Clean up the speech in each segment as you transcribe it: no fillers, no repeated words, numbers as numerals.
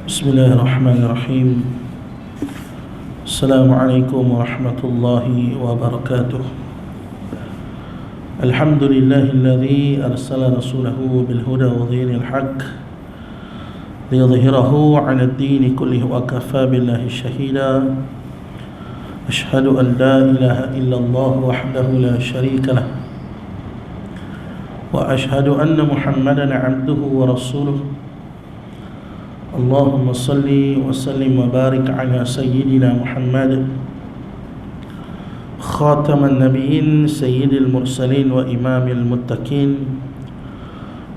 Bismillahirrahmanirrahim. Assalamualaikum warahmatullahi wabarakatuh. Alhamdulillahilladzi arsala rasulahu bil huda wa dinil haqq liyudhhirahu 'ala ad-din kullihi wa kafa billahi shahida. Ashhadu an la ilaha illallah wahdahu la sharika lah wa ashhadu anna Muhammadan 'abduhu wa rasuluhu. Allahumma salli wa sallim wa barik ala sayyidina Muhammad khataman nabiyyin sayyidil mursalin wa imamil muttaqin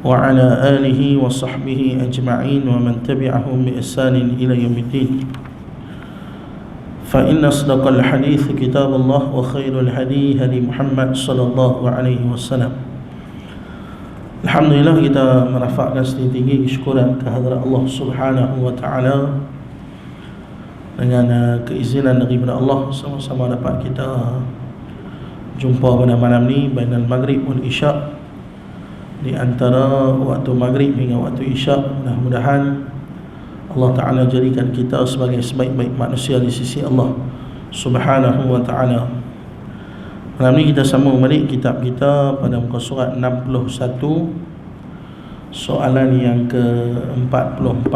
wa ala alihi wa sahbihi ajma'in wa man tabi'ahum bi ihsanin ila yaumiddin. Fa inna asdaqal hadits kitabullah wa khairul hadi hadi Muhammad sallallahu alaihi wasallam. Alhamdulillah, kita merafakkan setinggi-tinggi kesyukuran kehadrat Allah Subhanahu wa taala dengan keizinan daripada Allah, sama-sama dapat kita jumpa pada malam ni bainal maghrib wal isya, di antara waktu maghrib hingga waktu isya. Mudah-mudahan Allah taala jadikan kita sebagai sebaik-baik manusia di sisi Allah Subhanahu wa taala. Malam ni kita sambung balik kitab kita pada muka surat 61, soalan yang ke-44.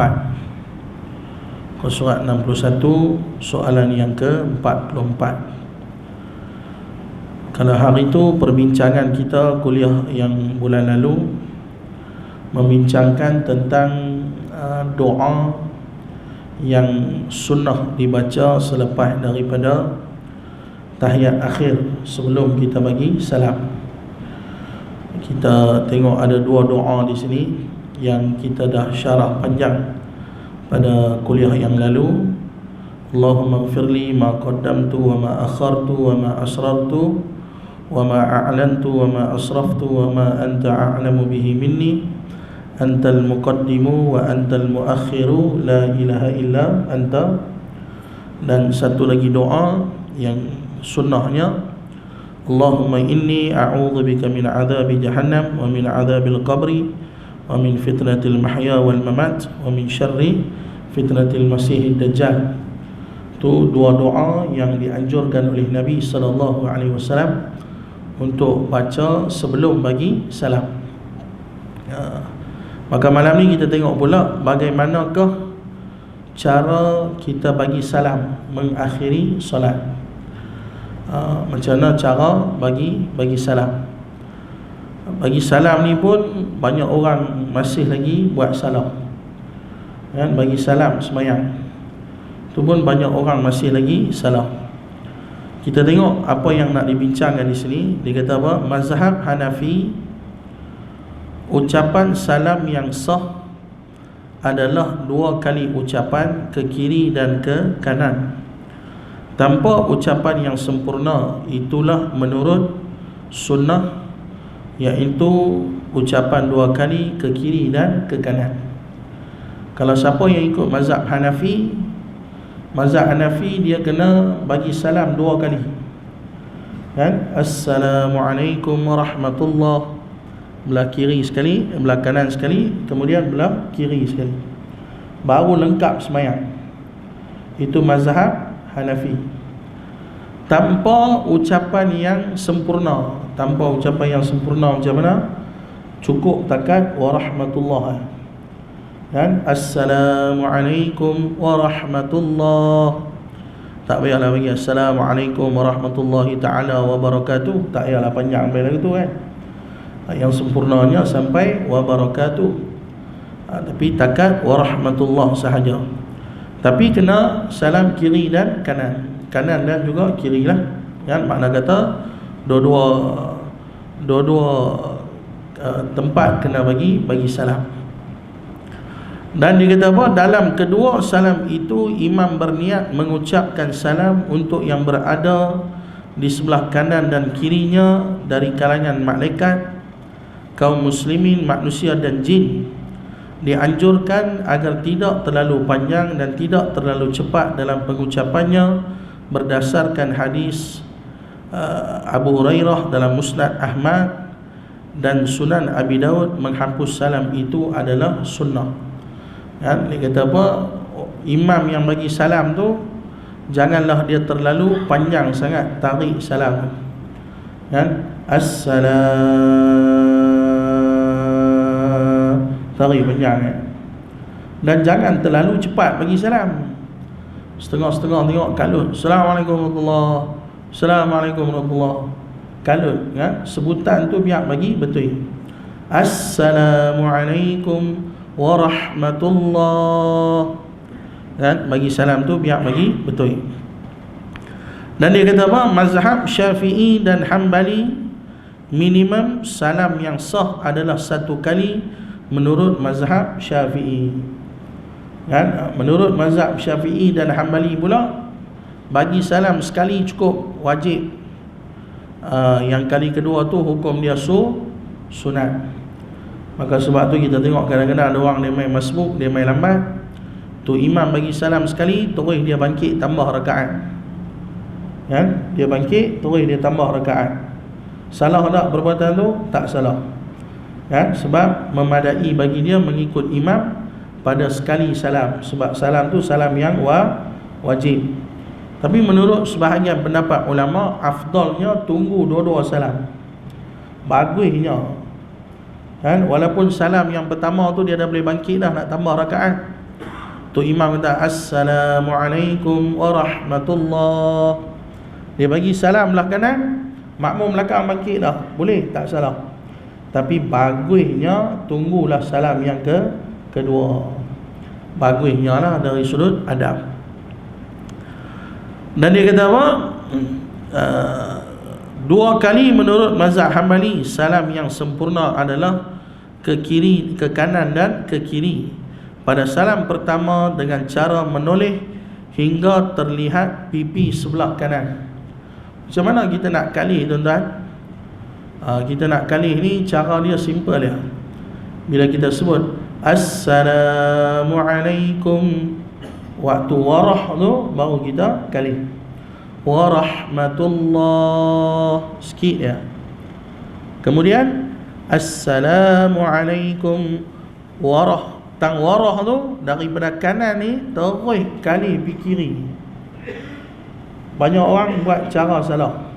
Muka surat 61, soalan yang ke-44. Kalau hari itu perbincangan kita kuliah yang bulan lalu membincangkan tentang doa yang sunnah dibaca selepas daripada tahiyat akhir sebelum kita bagi salam. Kita tengok ada dua doa di sini yang kita dah syarah panjang pada kuliah yang lalu. Allahumma ighfirli ma qaddamtu wa ma akhartu wa ma asrartu wa ma a'lantu wa ma asraftu wa ma anta a'lamu bihi minni antal muqaddimu wa antal muakhiru la ilaha illa anta. Dan satu lagi doa yang sunnahnya, Allahumma inni a'udzubika min adzabi jahannam wa min adzabil qabri wa min fitnatil mahya wal mamat wa min syarri fitnatil masihid dajjal. Itu dua doa yang dianjurkan oleh Nabi sallallahu alaihi wasallam untuk baca sebelum bagi salam. Maka malam ni kita tengok pula bagaimanakah cara kita bagi salam mengakhiri solat. Macam mana cara bagi salam. Bagi salam ni pun banyak orang masih lagi buat salah, kan? Bagi salam sembahyang tu pun banyak orang masih lagi salah. Kita tengok apa yang nak dibincangkan di sini. Dia kata apa? Mazhab Hanafi, ucapan salam yang sah adalah dua kali ucapan ke kiri dan ke kanan tanpa ucapan yang sempurna. Itulah menurut sunnah, iaitu ucapan dua kali ke kiri dan ke kanan. Kalau siapa yang ikut mazhab Hanafi, mazhab Hanafi dia kena bagi salam dua kali, kan? Assalamualaikum warahmatullahi, belah kiri sekali, belah kanan sekali, kemudian belah kiri sekali, baru lengkap sembahyang. Itu mazhab Hanafi. Tanpa ucapan yang sempurna. Tanpa ucapan yang sempurna macam mana? Cukup takat warahmatullah, kan? Assalamualaikum warahmatullah. Tak payahlah bagi Assalamualaikum warahmatullahi ta'ala wabarakatuh. Tak payahlah panjang sampai tu, kan? Yang sempurnanya sampai wabarakatuh. Tapi takat warahmatullah sahaja. Tapi kena salam kiri dan kanan, kanan dan juga kiri lah, kan? Makna kata dua-dua tempat kena bagi salam. Dan dia kata apa? Dalam kedua salam itu imam berniat mengucapkan salam untuk yang berada di sebelah kanan dan kirinya dari kalangan malaikat, kaum muslimin, manusia dan jin. Dianjurkan agar tidak terlalu panjang dan tidak terlalu cepat dalam pengucapannya berdasarkan hadis Abu Hurairah dalam Musnad Ahmad dan Sunan Abi Daud. Menghapus salam itu adalah sunnah. Kan? Dia kata apa? imam yang bagi salam tu janganlah dia terlalu panjang sangat tarik salam kan, assalam, tarik panjang kan? Dan jangan terlalu cepat bagi salam. Setengah-setengah tengok kalut, Assalamualaikum warahmatullahi, Assalamualaikum warahmatullahi, kalut kan? Sebutan tu biar bagi betul, Assalamualaikum warahmatullahi kan? Bagi salam tu biar bagi betul. Dan dia kata apa? Mazhab Syafi'i dan Hanbali, minimum salam yang sah adalah 1 kali menurut mazhab Syafi'i kan? Menurut mazhab Syafi'i dan Hanbali pula, bagi salam sekali cukup, wajib. Yang kali kedua tu hukum dia sunat. Maka sebab tu kita tengok kadang-kadang ada orang dia main masbuk, dia main lambat, tu imam bagi salam sekali, terus dia bangkit tambah rakaat kan? Dia bangkit, terus dia tambah rakaat. Salah tak perbuatan tu? Tak salah kan? Sebab memadai bagi dia mengikut imam pada sekali salam. Sebab salam tu salam yang wajib. Tapi menurut sebahagian pendapat ulama, afdalnya tunggu dua-dua salam, bagusnya kan? Walaupun salam yang pertama tu dia dah boleh bangkit dah nak tambah rakaat, tu imam kata Assalamualaikum warahmatullahi, dia bagi salam belah kanan, makmum belakang bangkit dah, boleh, tak salah. Tapi bagusnya tunggulah salam yang kedua. Bagusnya lah dari sudut adab. Dan dia kata apa? 2 kali menurut mazhab Hanbali, salam yang sempurna adalah ke kiri, ke kanan dan ke kiri. Pada salam pertama dengan cara menoleh hingga terlihat pipi sebelah kanan. Macam mana kita nak kali tuan-tuan? Kita nak kali ni cara dia simple dia. Bila kita sebut Assalamualaikum, waktu warah tu baru kita kali. Warahmatullah, sikit ya. Kemudian Assalamualaikum warah. Tang warah tu daripada kanan ni terus kali pergi kiri. Banyak orang buat cara salah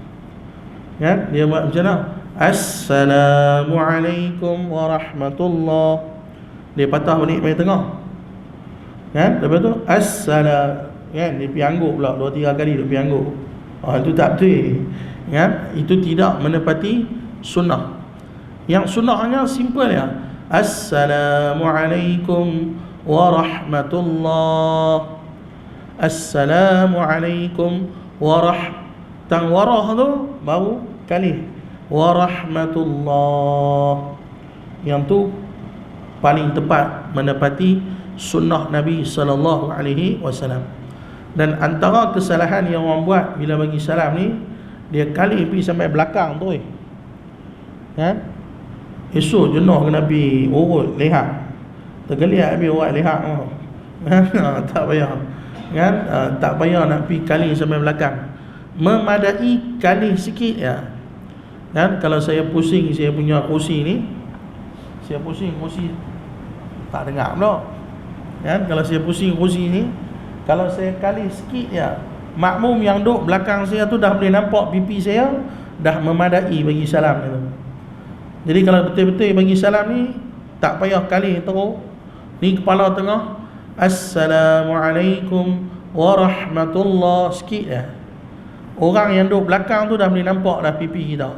kan? Dia buat macam mana? Assalamualaikum warahmatullah, dia patah balik bagi tengah kan? Lepas tu assalam kan? Dia pergi angguk pula 2-3 kali dia pergi angguk. Itu tak betul kan? Itu tidak menepati sunnah. Yang sunnahnya simple ya, Assalamualaikum warahmatullah, Assalamualaikum tang warah tu baru kali warahmatullah. Yang tu paling tepat menepati sunnah Nabi SAW. Dan antara kesalahan yang orang buat bila bagi salam ni, dia kali pergi sampai belakang tu kan? Esok jenuh kena pergi urut lehat, tergeliat habis urut lehat tak payah kan? Tak payah nak pergi kali sampai belakang. Memadai kali sikit ya kan? Kalau saya pusing saya punya kursi ni, saya pusing kursi tak dengar pula kan? Kalau saya pusing kursi ni, kalau saya kali sikit ya, makmum yang duduk belakang saya tu dah boleh nampak pipi saya, dah memadai bagi salam itu. Jadi kalau betul-betul bagi salam ni, tak payah kali terus. Ni kepala tengah, Assalamualaikum warahmatullah, sikit ya. Orang yang duduk belakang tu dah boleh nampak dah pipi kita.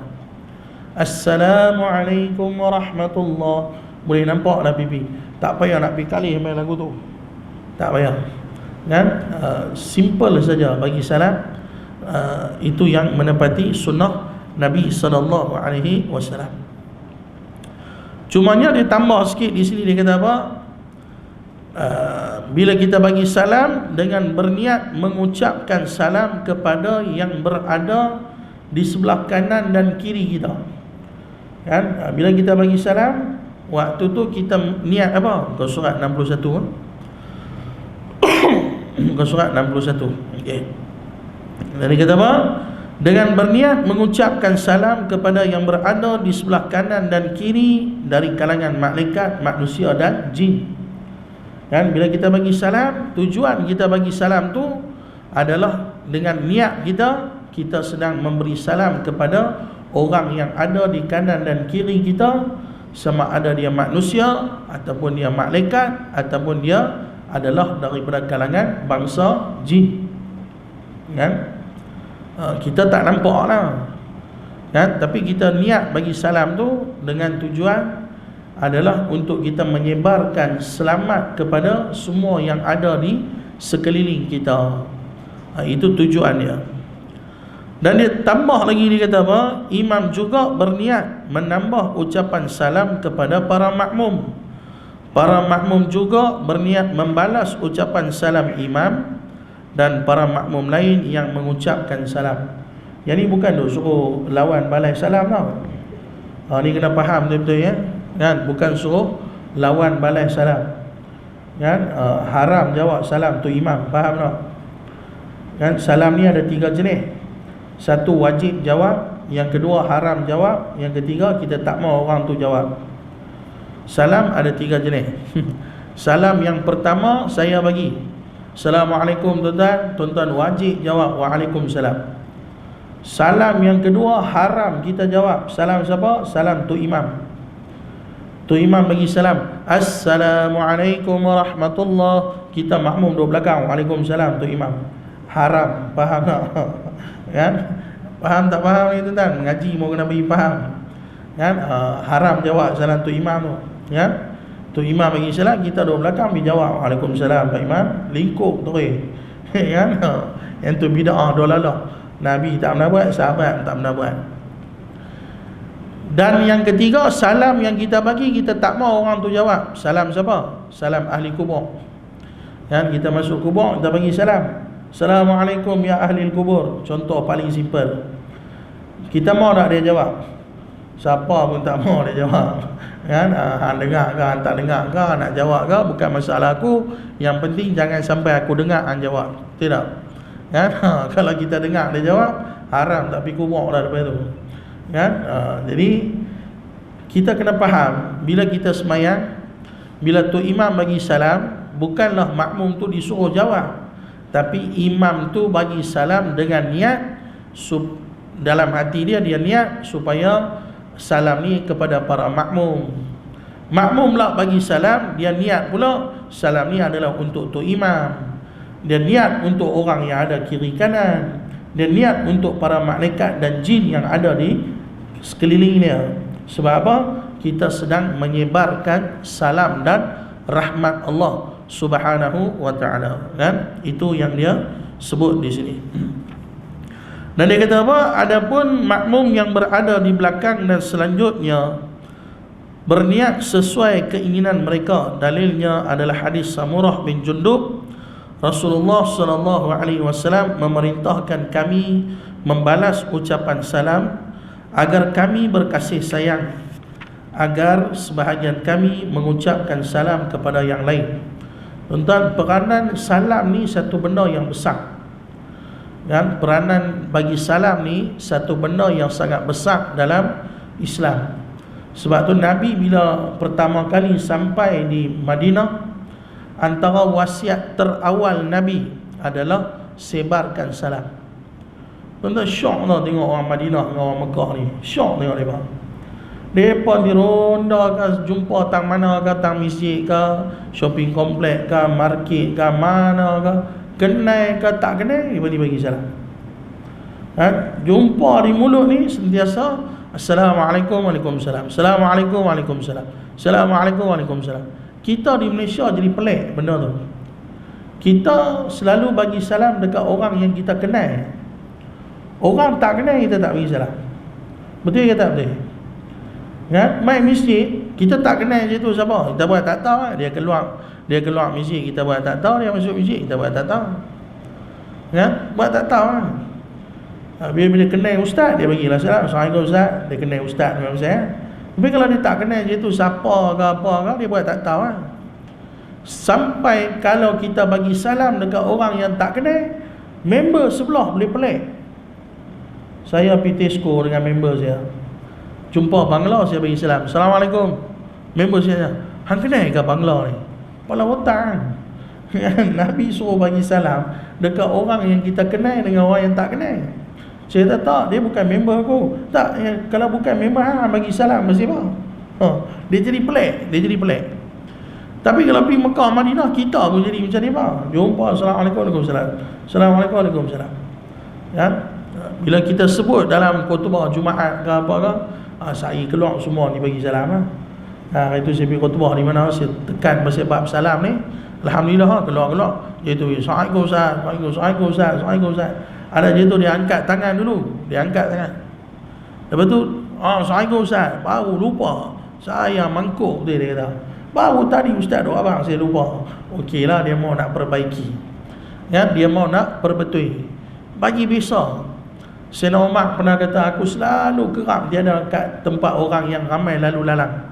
Assalamualaikum warahmatullah, boleh nampak dah pipi. Tak payah nak pergi kali sampai lagu tu, tak payah kan? Simple saja bagi salam. Itu yang menepati sunnah Nabi SAW. Cumanya dia tambah sikit di sini, dia kata apa? Bila kita bagi salam dengan berniat mengucapkan salam kepada yang berada di sebelah kanan dan kiri kita kan? Bila kita bagi salam, waktu tu kita niat apa? Muka surat 61 muka surat 61. Okay. Dan dia kata apa? Dengan berniat mengucapkan salam kepada yang berada di sebelah kanan dan kiri dari kalangan malaikat, manusia dan jin. Kan, bila kita bagi salam, tujuan kita bagi salam tu adalah dengan niat kita sedang memberi salam kepada orang yang ada di kanan dan kiri kita, sama ada dia manusia ataupun dia malaikat ataupun dia adalah daripada kalangan bangsa jin. Kan? Kita tak nampak lah, kan? Tapi kita niat bagi salam tu dengan tujuan adalah untuk kita menyebarkan selamat kepada semua yang ada di sekeliling kita. Itu tujuan dia. Dan dia tambah lagi, dia kata apa? Imam juga berniat menambah ucapan salam kepada para makmum. Para makmum juga berniat membalas ucapan salam imam dan para makmum lain yang mengucapkan salam. Yang ni bukan duk suruh lawan balas salam tau. Ni kena faham betul-betul ya. Kan, bukan suruh lawan balas salam. Kan, haram jawab salam tu imam, faham tak? Kan, salam ni ada 3 jenis. Satu, wajib jawab. Yang kedua, haram jawab. Yang ketiga, kita tak mau orang tu jawab. Salam ada 3 jenis. Salam yang pertama saya bagi, Assalamualaikum tuan-tuan. Tuan-tuan wajib jawab Waalaikumsalam. Salam yang kedua haram kita jawab. Salam siapa? Salam tu imam. Tu imam bagi salam, Assalamualaikum warahmatullahi. Kita makmum duduk belakang, Waalaikumsalam. Tu imam. Haram. Faham tak? Kan? Faham tak faham ni tuan-tuan? Mengaji mau kena bagi faham. Kan? Haram jawab salam tu imam tu. Kan? Tu imam bagi salam, kita duduk belakang dijawab Waalaikumsalam. Pak imam lingkup terus. Kan? Yang tu bid'ah dolalah. Nabi tak pernah buat, sahabat tak pernah buat. Dan yang ketiga, salam yang kita bagi, kita tak mau orang tu jawab. Salam siapa? Salam ahli kubur. Kan, kita masuk kubur, kita bagi salam, Assalamualaikum ya ahli kubur. Contoh paling simple. Kita mau tak dia jawab? Siapa pun tak mau dia jawab. Kan, hang dengar ke, hang tak dengar ke, nak jawab ke, bukan masalah aku. Yang penting jangan sampai aku dengar hang jawab. Tidak. Kan, kalau kita dengar dia jawab, haram tak pergi kubur dah lepas tu. Kan? Jadi kita kena faham, bila kita semayang, bila tu imam bagi salam, bukanlah makmum tu disuruh jawab, tapi imam tu bagi salam dengan niat dalam hati dia niat supaya salam ni kepada para makmum. Makmum lah bagi salam, dia niat pula salam ni adalah untuk tu imam. Dia niat untuk orang yang ada kiri kanan. Dia niat untuk para malaikat dan jin yang ada di sekelilingnya. Sebab apa? Kita sedang menyebarkan salam dan rahmat Allah Subhanahu wa ta'ala. Kan? Itu yang dia sebut di sini. Dan dia kata apa? Adapun makmum yang berada di belakang dan selanjutnya berniat sesuai keinginan mereka. Dalilnya adalah hadis Samurah bin Jundub. Rasulullah SAW memerintahkan kami membalas ucapan salam agar kami berkasih sayang, agar sebahagian kami mengucapkan salam kepada yang lain. Tuan-tuan, peranan salam ni satu benda yang besar. Dan peranan bagi salam ni satu benda yang sangat besar dalam Islam. Sebab tu Nabi bila pertama kali sampai di Madinah, antara wasiat terawal Nabi adalah sebarkan salam. Tuan-tuan, syok lah tengok orang Madinah dengan orang Mekah ni. Syok tengok mereka. Mereka di ronda ke, jumpa tang mana ke, tang masjid ke, shopping komplek ke, market ke, mana ke, kenal ke tak kenal, dia bagi salam. Jumpa di mulut ni sentiasa Assalamualaikum Waalaikumsalam, Assalamualaikum Waalaikumsalam, Assalamualaikum Waalaikumsalam. Kita di Malaysia jadi pelik benda tu. Kita selalu bagi salam dekat orang yang kita kenal. Orang tak kenal kita tak bagi salam. Betul ke tak betul? Kan? Mai masjid, kita tak kenal je tu siapa. Kita buat tak tahu. Dia keluar masjid, kita buat tak tahu. Dia masuk masjid, kita buat tak tahu. Kan? Buat tak tahu kan? Bila kenal ustaz, dia bagilah salam, Assalamualaikum ustaz. Dia kenal ustaz dengan saya. Tapi kalau dia tak kenal je tu siapa ke apa ke, dia buat tak tahu kan? Sampai kalau kita bagi salam dekat orang yang tak kenal, member sebelah boleh pelik. Saya pergi Tesco dengan member saya, jumpa Bangla, saya bagi salam, Assalamualaikum. Member saya, hang kenal ke Bangla ni? kepala otak. Nabi suruh bagi salam dekat orang yang kita kenal dengan orang yang tak kenal. Saya kata tak, dia bukan member aku. Tak, kalau bukan member bagi salam mesti apa? Dia jadi pelik, Tapi kalau pergi Mekah, Madinah, kita pun jadi macam ni bang. Jumpa, Assalamualaikum, Waalaikumsalam. Assalamualaikum, Waalaikumsalam. Ya? Bila kita sebut dalam khutbah Jumaat ke apa ke, saya keluar semua ni bagi salam lah. Itu saya pergi khutbah di mana saya tekan pasal bab salam ni. Alhamdulillah keluar. Iaitu Assalamualaikum Ustaz, Assalamualaikum Ustaz, Assalamualaikum Ustaz. Ada je tu dia angkat tangan dulu. Lepas tu Assalamualaikum Ustaz. Baru lupa saya mangkuk dia kata. Baru tadi Ustaz doa abang saya lupa. Okeylah, dia mau nak perbaiki. Ya, dia mau nak perbetui. Bagi bisa. Sayyidina Umar pernah kata, aku selalu kerap dia ada kat tempat orang yang ramai lalu lalang.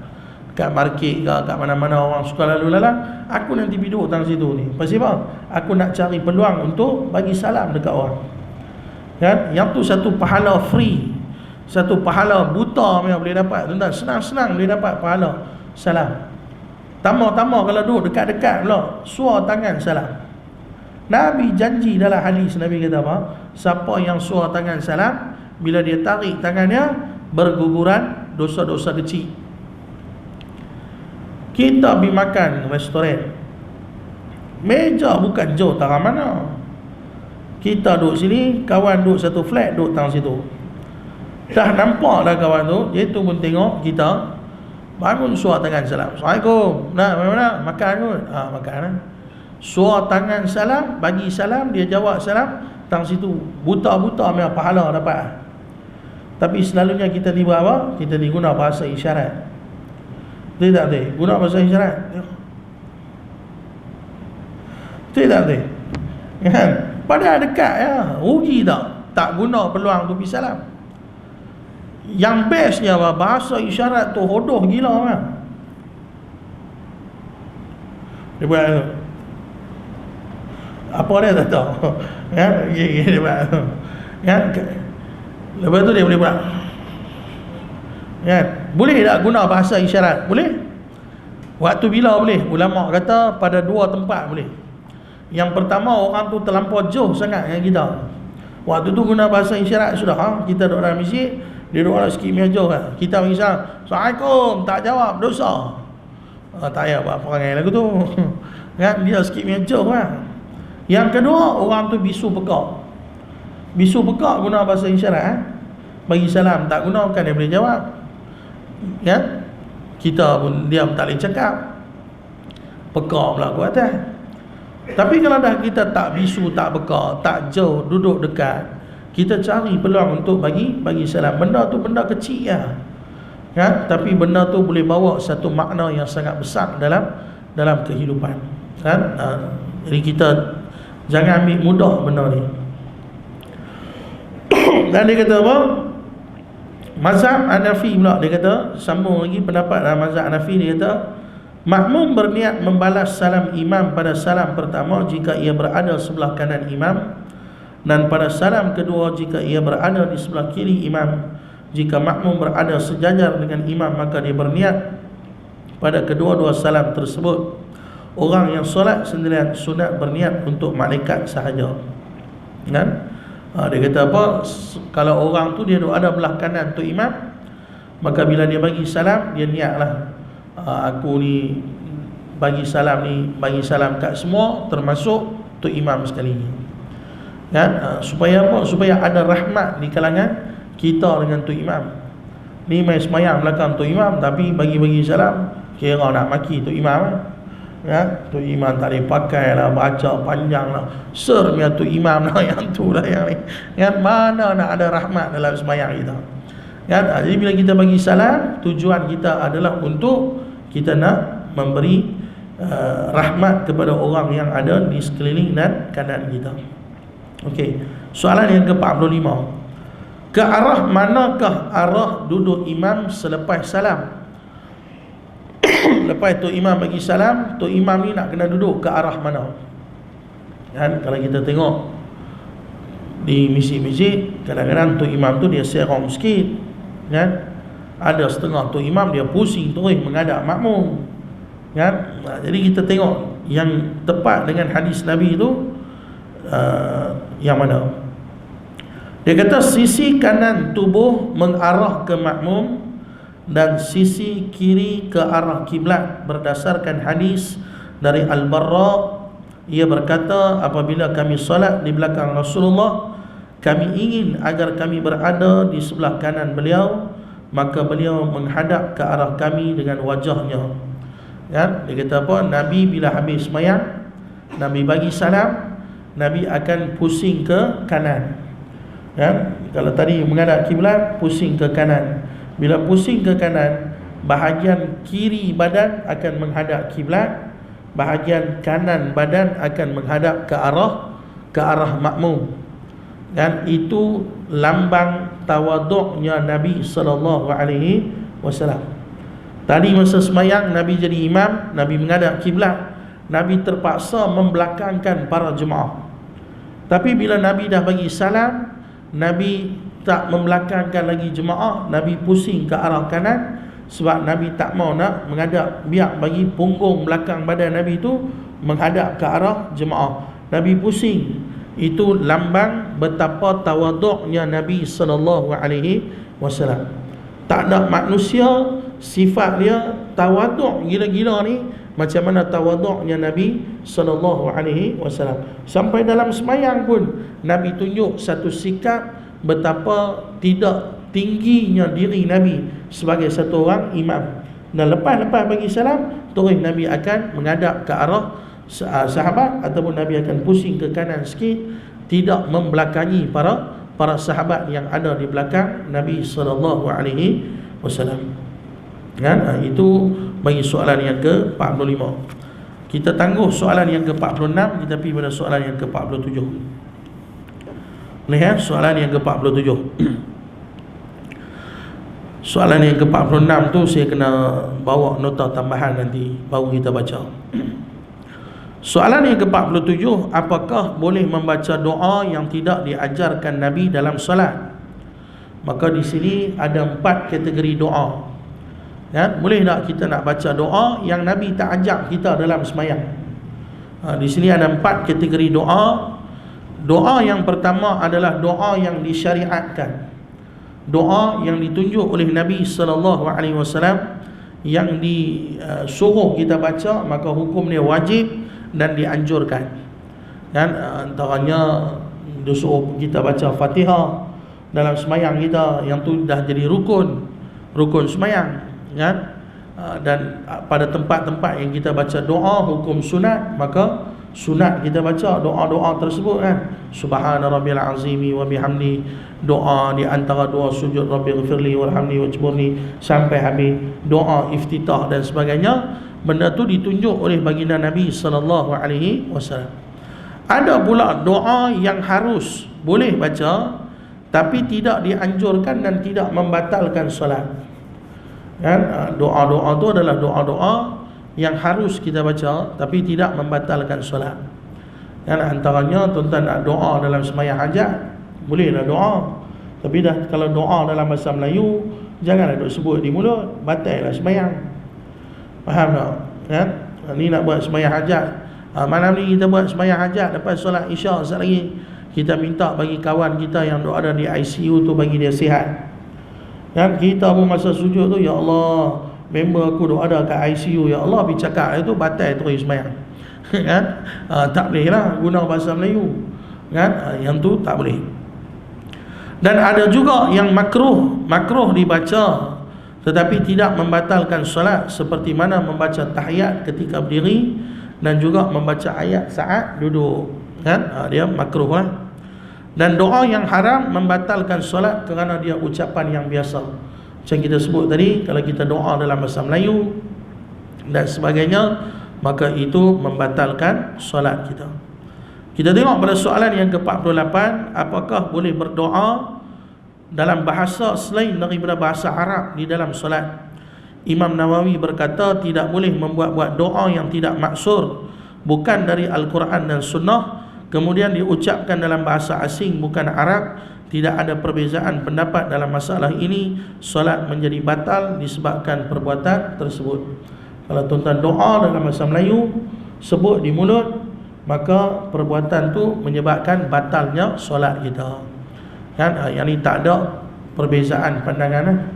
Kat market ke, kat mana-mana orang suka lalu lalang, aku nanti duduk dalam situ ni. Pasal apa? Aku nak cari peluang untuk bagi salam dekat orang. Kan? Yang tu satu pahala free, satu pahala buta yang boleh dapat. Tuan-tuan, senang-senang boleh dapat pahala salam. Tambah-tambah kalau duduk dekat-dekat pula, suar tangan salam. Nabi janji dalam hadis, Nabi kata apa? Siapa yang suar tangan salam, bila dia tarik tangannya, berguguran dosa-dosa kecil. Kita pergi makan restoran, meja bukan jauh tarah mana. Kita duduk sini, kawan duduk satu flat, duduk tang situ. Dah nampak dah kawan tu, dia tu pun tengok kita, bangun suar tangan salam. Assalamualaikum. Nak mana? Makan kot. Makan lah. Suar tangan salam, bagi salam, dia jawab salam, tang situ. Buta-buta memang pahala dapat. Tapi selalunya kita di bawah, kita diguna bahasa isyarat. Tidak ada guna bahasa isyarat. Tidak ada. Kan? Padahal dekat ya. Rugi tak guna peluang tu pergi salam. Yang bestnya bahasa isyarat tu hodoh gila kan. Dia buat tu. Apa dia tak tahu. Kan? Dia buat tu. Kan? Lepas tu dia boleh buat. Kan? Boleh tak guna bahasa isyarat? Boleh. Waktu bila boleh? Ulama kata pada dua tempat boleh. Yang pertama, orang tu terlampau jauh sangat dengan kita. Waktu tu guna bahasa isyarat sudah. Kita duduk dalam masjid, dia duduk dalam sikit meja jauh kan. Kita bagi salam, Assalamualaikum, tak jawab, dosa. Tak payah buat perangai lagu tu. Kan? Dia sikit meja jauh kan. Yang kedua, orang tu bisu pekak. Bisu pekak guna bahasa isyarat. Bagi salam tak guna, bukan dia boleh jawab. Kan? Kita pun diam, tak boleh cakap. Pekak pula ke atas. Tapi kalau dah kita tak bisu, tak pekak, tak jauh, duduk dekat, kita cari peluang untuk bagi salam. Benda tu benda kecil ya. Kan? Tapi benda tu boleh bawa satu makna yang sangat besar dalam kehidupan. Kan? Jadi kita jangan ambil mudah benda ni. Dan dia kata apa? Mazhab Hanafi pula, dia kata, sambung lagi pendapat dalam mazhab Hanafi, dia kata makmum berniat membalas salam imam pada salam pertama jika ia berada sebelah kanan imam, dan pada salam kedua jika ia berada di sebelah kiri imam. Jika makmum berada sejajar dengan imam, maka dia berniat pada kedua-dua salam tersebut. Orang yang solat sendirian sunat berniat untuk malaikat sahaja. Kan? Dia kata apa? Kalau orang tu dia ada belah kanan tu imam, maka bila dia bagi salam, dia niatlah, aku ni bagi salam kat semua, termasuk tu imam sekali. Kan? Supaya apa? Supaya ada rahmat di kalangan kita dengan tu imam. Ni main semayang belakang tu imam, tapi bagi salam, kira nak maki tu imam. Ya, tu imam tak boleh pakai lah, baca panjang lah, sernya tu imam lah, yang tu lah yang ni. Kan? Mana nak ada rahmat dalam sembahyang kita. Kan? Jadi bila kita bagi salam, tujuan kita adalah untuk kita nak memberi rahmat kepada orang yang ada di sekeliling dan kanan kita. Okey, soalan yang ke-45, ke arah manakah arah duduk imam selepas salam? Lepas tu imam bagi salam, tu imam ni nak kena duduk ke arah mana? Kan? Kalau kita tengok di masjid-masjid, kadang-kadang tu imam tu dia serong sikit. Kan? Ada setengah tu imam dia pusing terus menghadap makmum. kan? Jadi kita tengok yang tepat dengan hadis Nabi itu yang mana? Dia kata sisi kanan tubuh mengarah ke makmum dan sisi kiri ke arah kiblat berdasarkan hadis dari Al-Barra. Ia berkata, apabila kami solat di belakang Rasulullah, kami ingin agar kami berada di sebelah kanan beliau, maka beliau menghadap ke arah kami dengan wajahnya. Kan? Dia kata apa? Nabi bila habis sembahyang, Nabi bagi salam, Nabi akan pusing ke kanan. Kan? Kalau tadi menghadap kiblat, pusing ke kanan. Bila pusing ke kanan, bahagian kiri badan akan menghadap kiblat, bahagian kanan badan akan menghadap ke arah makmum. Dan itu lambang tawaduknya Nabi sallallahu alaihi wasallam. Tadi masa sembahyang Nabi jadi imam, Nabi menghadap kiblat, Nabi terpaksa membelakangkan para jemaah. Tapi bila Nabi dah bagi salam, Nabi tak membelakangkan lagi jemaah, Nabi pusing ke arah kanan, sebab Nabi tak mau nak menghadap, biar bagi punggung belakang badan Nabi itu menghadap ke arah jemaah. Nabi pusing. Itu lambang betapa tawaduknya Nabi sallallahu alaihi wasallam. Tak ada manusia sifat dia tawaduk gila-gila ni macam mana tawaduknya Nabi sallallahu alaihi wasallam. Sampai dalam sembahyang pun Nabi tunjuk satu sikap betapa tidak tingginya diri Nabi sebagai satu orang imam. Dan lepas bagi salam, terus Nabi akan menghadap ke arah sahabat ataupun Nabi akan pusing ke kanan sikit, tidak membelakangi para sahabat yang ada di belakang Nabi sallallahu alaihi wasallam. Kan? Itu bagi soalan yang ke-45. Kita tangguh soalan yang ke-46, kita pergi pada soalan yang ke-47. Lihat soalan yang ke-47. Soalan yang ke-46 tu saya kena bawa nota tambahan nanti baru kita baca. Soalan yang ke-47, apakah boleh membaca doa yang tidak diajarkan Nabi dalam solat? Maka di sini ada 4 kategori doa. Ya, boleh tak kita nak baca doa yang Nabi tak ajak kita dalam sembahyang? Di sini ada 4 kategori doa. Doa yang pertama adalah doa yang disyariatkan, doa yang ditunjuk oleh Nabi sallallahu alaihi wasallam, yang disuruh kita baca, maka hukum dia wajib dan dianjurkan. Dan antaranya disuruh kita baca Fatihah dalam sembahyang kita, yang tu dah jadi rukun sembahyang, kan? Dan pada tempat-tempat yang kita baca doa hukum sunat, maka sunat kita baca doa-doa tersebut, kan? Subhana rabbil azimi wa bihamdi, doa di antara doa sujud rabbighfirli warhamni wajburni sampai habis, doa iftitah dan sebagainya. Benda tu ditunjuk oleh baginda Nabi sallallahu alaihi wasallam. Ada pula doa yang harus boleh baca tapi tidak dianjurkan dan tidak membatalkan solat. Kan? Doa-doa tu adalah doa-doa yang harus kita baca tapi tidak membatalkan solat. Kan? Antaranya tuan-tuan nak doa dalam sembahyang hajat, bolehlah doa. Tapi dah kalau doa dalam bahasa Melayu, janganlah duk sebut di mulut, batallah sembahyang. Faham tak? Kan? Ni nak buat sembahyang hajat. Malam ni kita buat sembahyang hajat, lepas solat Isyak sekejap lagi kita minta bagi kawan kita yang ada di ICU tu, bagi dia sihat. Kan? Kita pun masa sujud tu, ya Allah, member aku duk ada kat ICU, ya Allah, pergi cakap itu batal terus sembahyang. Kan? Tak boleh lah guna bahasa Melayu. Kan? Yang tu tak boleh. Dan ada juga yang makruh dibaca tetapi tidak membatalkan solat, seperti mana membaca tahiyat ketika berdiri dan juga membaca ayat saat duduk. Kan? Dia makruh lah. Dan doa yang haram membatalkan solat kerana dia ucapan yang biasa. Macam kita sebut tadi, kalau kita doa dalam bahasa Melayu dan sebagainya, maka itu membatalkan solat kita. Kita tengok pada soalan yang ke-48, apakah boleh berdoa dalam bahasa selain daripada bahasa Arab di dalam solat? Imam Nawawi berkata, tidak boleh membuat-buat doa yang tidak maksur, bukan dari Al-Quran dan Sunnah, kemudian diucapkan dalam bahasa asing bukan Arab. Tidak ada perbezaan pendapat dalam masalah ini. Solat menjadi batal disebabkan perbuatan tersebut. Kalau tuan-tuan doa dalam bahasa Melayu, sebut di mulut, maka perbuatan tu menyebabkan batalnya solat kita. Kan? Yang ni tak ada perbezaan pandangan.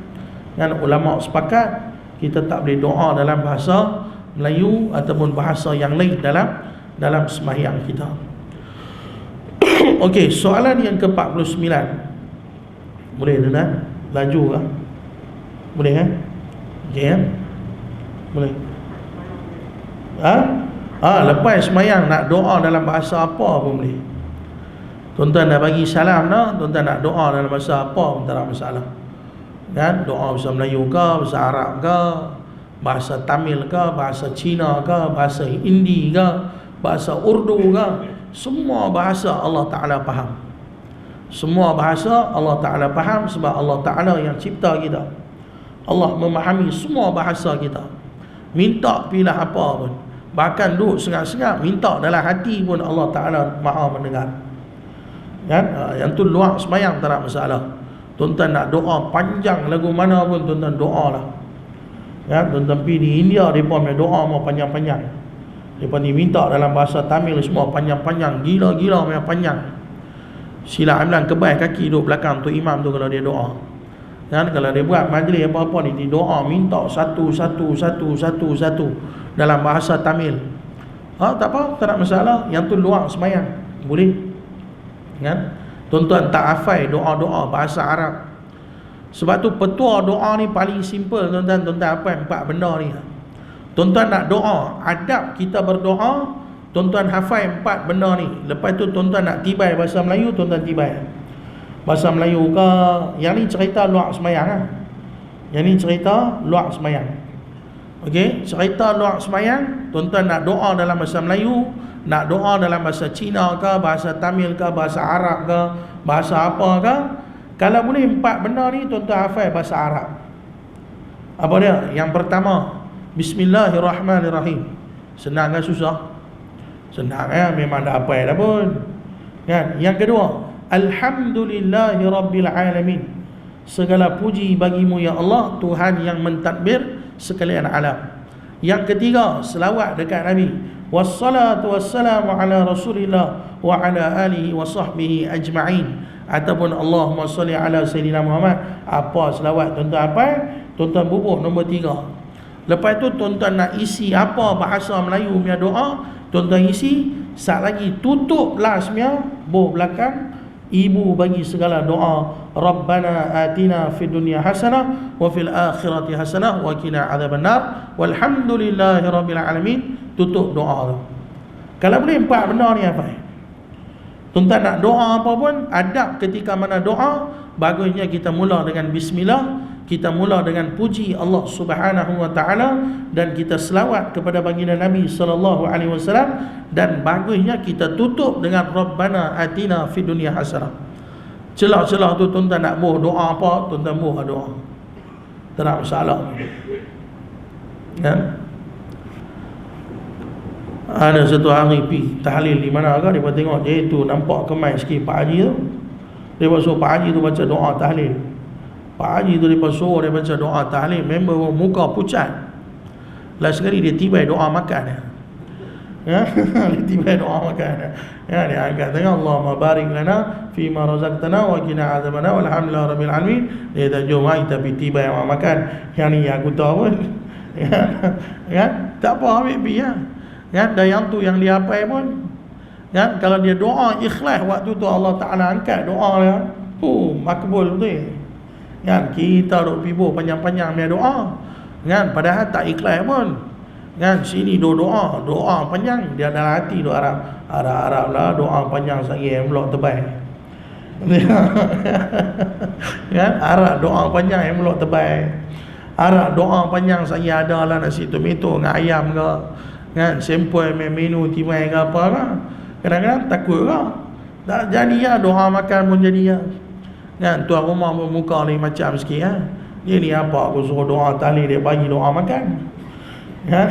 Kan? Ulama sepakat kita tak boleh doa dalam bahasa Melayu ataupun bahasa yang lain dalam sembahyang kita. Okey, soalan yang ke-49. Boleh tuan-tuan? Laju ke? Boleh kan? Okey kan? Boleh. Lepas sembahyang nak doa dalam bahasa apa pun boleh. Tuan-tuan dah bagi salam dah, tuan-tuan nak doa dalam bahasa apa pun tak ada masalah. Kan? Doa bahasa Melayu ke, bahasa Arab ke, bahasa Tamil ke, bahasa Cina ke, bahasa Hindi ke, bahasa Urdu ke, semua bahasa Allah Ta'ala faham. Semua bahasa Allah Ta'ala faham sebab Allah Ta'ala yang cipta kita. Allah memahami semua bahasa kita. Minta pilih apa pun, bahkan duduk sengak-sengak minta dalam hati pun Allah Ta'ala maha mendengar. Kan? Yang tu luar sembahyang tak ada masalah. Tuan-tuan nak doa panjang lagu mana pun tuan-tuan doa lah. Kan? Tuan-tuan pergi di India, mereka punya doa mau panjang-panjang. Mereka diminta dalam bahasa Tamil semua panjang-panjang, gila-gila punya panjang. Sila ambilan kebal kaki duduk belakang tu imam tu kalau dia doa. Kan? Kalau dia buat majlis apa-apa ni, dia doa minta satu dalam bahasa Tamil. Tak apa, tak ada masalah. Yang tu luar sembahyang, boleh. Kan? Tuan-tuan tak hafal doa-doa bahasa Arab. Sebab tu petua doa ni paling simple tuan-tuan. Tuan-tuan hafal 4 benda ni. Tuan-tuan nak doa, adab kita berdoa, tuan-tuan hafal 4 benda ni. Lepas tu tuan-tuan nak tibai bahasa Melayu, tuan-tuan tibai bahasa Melayu ke. Yang ni cerita luar sembahyang lah. Yang ni cerita luar sembahyang. Okey, cerita luar sembahyang. Tuan-tuan nak doa dalam bahasa Melayu, nak doa dalam bahasa Cina ke, bahasa Tamil ke, bahasa Arab ke, bahasa apa ke. Kalau boleh 4 benda ni tuan-tuan hafal bahasa Arab. Apa dia? Yang pertama, Bismillahirrahmanirrahim. Senang kan susah? Senang kan? Memang dah hafal dah pun. Kan? Yang kedua, Alhamdulillahi Rabbil Alamin. Segala puji bagimu ya Allah, Tuhan yang mentadbir sekalian alam. Yang ketiga, selawat dekat Nabi. Wassalatu wassalamu ala Rasulillah wa ala alihi wa sahbihi ajma'in. Ataupun Allahumma salli ala Sayyidina Muhammad. Apa selawat tuan-tuan apa? Tuan-tuan bubuh nombor 3. Lepas tu tuan-tuan nak isi apa bahasa Melayu punya doa, tuan-tuan isi. Sat lagi tutup last punya boh belakang, ibu bagi segala doa. Rabbana atina fid dunya hasanah wa fil akhirati hasanah wa qina adzabannar walhamdulillahi rabbil alamin. Tutup doa tu. Kalau boleh 4 benda ni apa? Tuan-tuan nak doa apa pun, adab ketika mana doa, bagusnya kita mula dengan bismillah, kita mula dengan puji Allah Subhanahu wa taala, dan kita selawat kepada baginda Nabi sallallahu alaihi wasallam, dan bagusnya kita tutup dengan Rabbana atina fid dunya hasanah. Celah-celah tu tuan-tuan nak buh doa apa, tuan-tuan buh doa. Tak ada masalah. Kan? Ada satu hari pergi tahlil di mana ke, dia tengok dia tu nampak kemai sikit Pak Haji tu. Dia suruh Pak Haji tu baca doa tahlil. Pak Haji tu dia suruh dia baca doa tahlil, member muka pucat. Last sekali dia tibai doa makan dia. Ya, dia tibai doa makan dia. Ya, dia angkat tangan, Allahumma barik lana fima razaqtana wa qina azabana walhamdulillahi rabbil alamin. Dia tak jom mai tapi tibai makan. Yang ni aku tahu pun. Ya, tak apa ambil pi ya. Kan, dan yang tu yang dia hafal pun, kan, kalau dia doa ikhlas waktu tu Allah Ta'ala angkat doa dia, makbul betul. Kan, kita duk pibu panjang-panjang dia doa, kan, padahal tak ikhlas pun. Kan, sini doa panjang, dia dalam hati doa Arab lah, doa panjang sangat melok tebal. Kan, Arab doa panjang melok tebal. Arab doa panjang sangat ada lah nasi tomato dengan ayam ke. Kan, sampel menu timai ke apa kan. Kadang-kadang takut kan. Tak jadi ya, doa makan pun jadi ya. Kan, tuan rumah pun muka ni macam sikit kan. Dia ni apa aku suruh doa tahlil, dia bagi doa makan. Kan.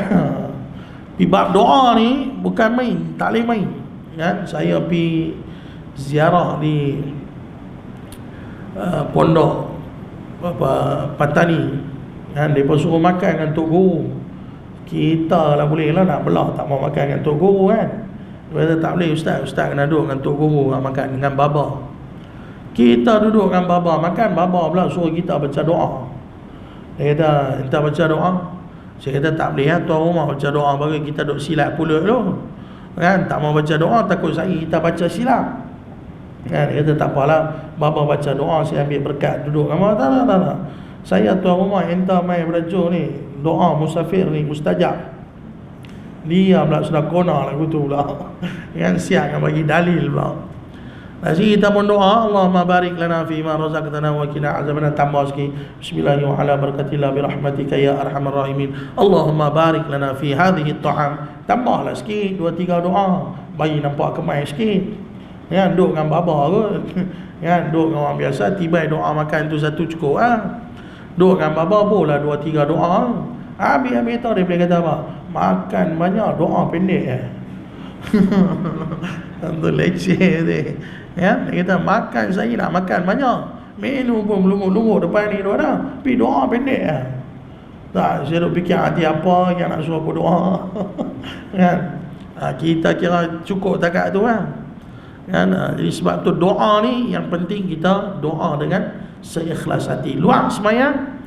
Bab doa ni bukan main, tak boleh main. Kan, saya pergi ziarah di pondok Patani. Kan, dia suruh makan dengan tok guru. Kita lah boleh lah nak belah tak mau makan dengan Tok Guru kan. Kata tak boleh ustaz kena duduk dengan Tok Guru makan dengan baba. Kita duduk dengan baba makan, baba pula suruh kita baca doa. Dia kata kita baca doa. Saya kata tak boleh tuan rumah baca doa bagi kita duduk silap pula tu. Kan tak mau baca doa takut kita baca silap. Kan dia kata tak apalah, baba baca doa saya ambil berkat duduk dengan baba. Tak. Saya tuan rumah entah main belajar ni, doa musafir ni mustajab. Dia pula sudah kona lagu tu pula. Kan siap nak bagi dalil pula. Nasi kita pun doa, Allahumma barik lana fi ma razaqtana wa qina azabannar. Tambah sikit. Bismillahirrahmanirrahim. Wa ala barakatillah bi rahmatika ya arhamar rahimin. Allahumma barik lana fi hadhihi at-ta'am. Tambahlah sikit 2-3 doa. Bagi nampak kemai sikit. Ya, duduk dengan baba kot. Ya, duduk dengan orang biasa tiba doa makan tu satu cukup ah. Duduk dengan baba boleh 2-3 doa. Habis tahu dia boleh kata apa? Makan banyak, doa pendek tu leceh tu. Ya, dia kata makan saya nak makan banyak. Menu pun melunguk-lunguk depan ni tu ada. Tapi doa pendek Tak, saya duk fikir hati apa yang nak suruh aku doa. Kan? Kita kira cukup takat tu kan. Jadi sebab tu doa ni yang penting kita doa dengan seikhlas hati. Luar semayang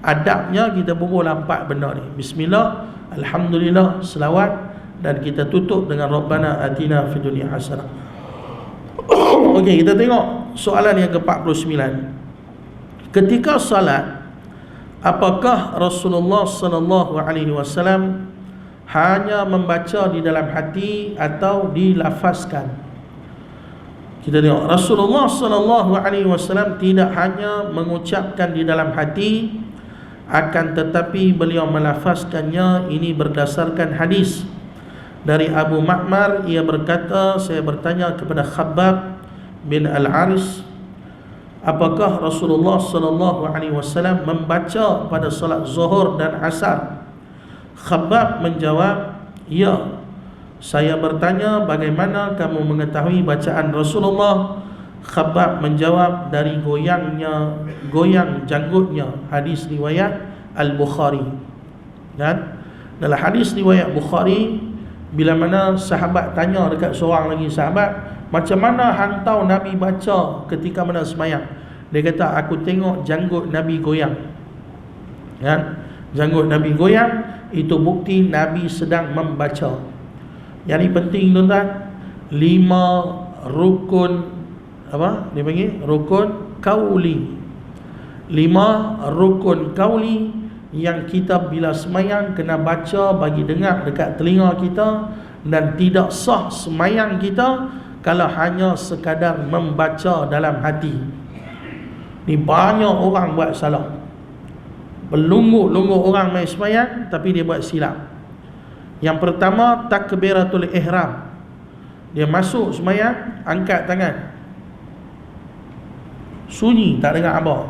adabnya kita bermula 4 benda ni. Bismillah, alhamdulillah, selawat, dan kita tutup dengan Rabbana atina fid dunya hasanah. Okey, kita tengok soalan yang ke-49. Ketika salat, apakah Rasulullah sallallahu alaihi wasallam hanya membaca di dalam hati atau dilafazkan? Kita tengok Rasulullah sallallahu alaihi wasallam tidak hanya mengucapkan di dalam hati, akan tetapi beliau melafazkannya. Ini berdasarkan hadis dari Abu Ma'mar. Ia berkata, saya bertanya kepada Khabbab bin Al-Aris, apakah Rasulullah sallallahu alaihi wasallam membaca pada salat Zuhur dan Asar? Khabbab menjawab, ya. Saya bertanya, bagaimana kamu mengetahui bacaan Rasulullah? Khabbab menjawab, dari goyang janggutnya. Hadis riwayat Al-Bukhari. Dan dalam hadis riwayat Bukhari, bila mana sahabat tanya dekat seorang lagi sahabat, macam mana hang tahu Nabi baca ketika mana semayang? Dia kata, aku tengok janggut Nabi goyang. Kan? Janggut Nabi goyang, itu bukti Nabi sedang membaca. Yang ini penting tuan-tuan. 5 rukun, apa dia panggil? Rukun kauli. 5 rukun kauli yang kita bila semayang kena baca bagi dengar dekat telinga kita, dan tidak sah semayang kita kalau hanya sekadar membaca dalam hati. Ni banyak orang buat salah. Berlungguk-lungguk orang main semayang tapi dia buat silap. Yang pertama, takbiratul ihram. Dia masuk semayang, angkat tangan, sunyi, tak dengar apa.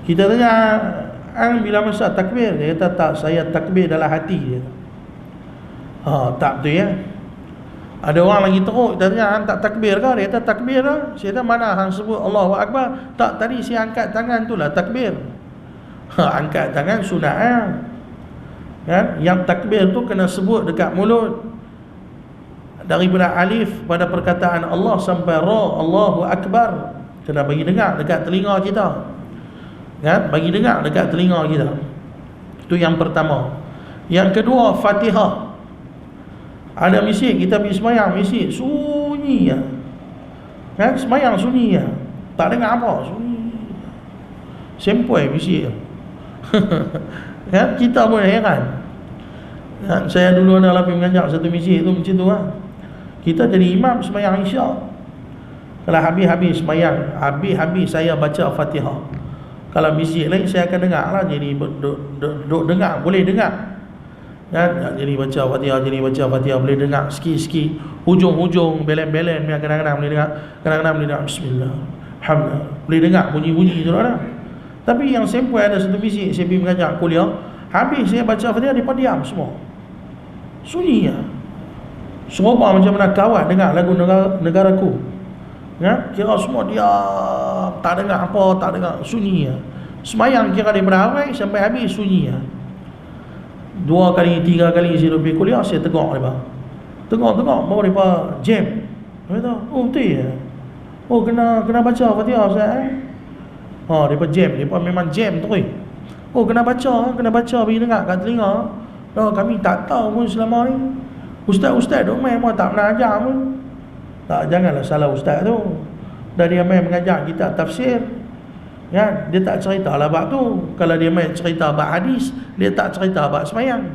Kita dengar bila masa takbir, dia kata tak, saya takbir dalam hati dia. Tak betul ya. Ada orang lagi teruk, kita tanya, hang tak takbir ke? Dia kata takbir lah. Saya kata, mana hang sebut Allahu Akbar? Tak, tadi saya angkat tangan tu lah takbir. Angkat tangan sunat kan? Yang takbir tu kena sebut dekat mulut, daripada alif pada perkataan Allah sampai ra, Allahu Akbar, kena bagi dengar dekat telinga kita. Kan? Bagi dengar dekat telinga kita. Itu yang pertama. Yang kedua, Fatihah. Ada misik, kita pergi semayang, misik sunyi ya. Kan? Semayang sunyi ya. Tak dengar apa, sunyi. Sempoi misik. Kan? Kita pun heran. Kan? Saya dulu ada lapis mengajak satu misik tu macam tu lah. Kita jadi imam semayang isyak. Kalau habis-habis semayang, habis-habis saya baca Fatihah. Kalau misik lain saya akan dengar lah. Jadi duduk dengar, boleh dengar kan? Jadi baca Fatihah, jadi baca Fatihah, boleh dengar sikit-sikit. Hujung-hujung, belen-belen, kadang-kadang boleh dengar. Kadang-kadang boleh dengar Bismillah, Alhamdulillah, boleh dengar bunyi-bunyi tu lah. Tapi yang sempoi ada satu misik, saya pergi mengajar kuliah, habis saya baca Fatihah, dia diam semua, sunyi ya. Serupa macam mana kawan dengar lagu negaraku ya? Kira semua diam, tak dengar apa, tak dengar, sunyi ya. Semayang kira daripada awal sampai habis sunyi ya. 2 kali 3 kali saya pergi kuliah, saya tegak mereka. Tegak baru mereka jam. Kata, oh betul ya. Oh kena baca Fatihah Ustaz. Mereka jam, mereka memang jam terus. Oh kena baca bagi dengar kat telinga. Kami tak tahu pun selama ni. Ustaz duk main pun tak pernah ajar pun. Tak, janganlah salah ustaz tu. Dah dia main mengajar kita tafsir, kan? Dia tak cerita lah bab tu. Kalau dia main cerita bab hadis, dia tak cerita bab semayang,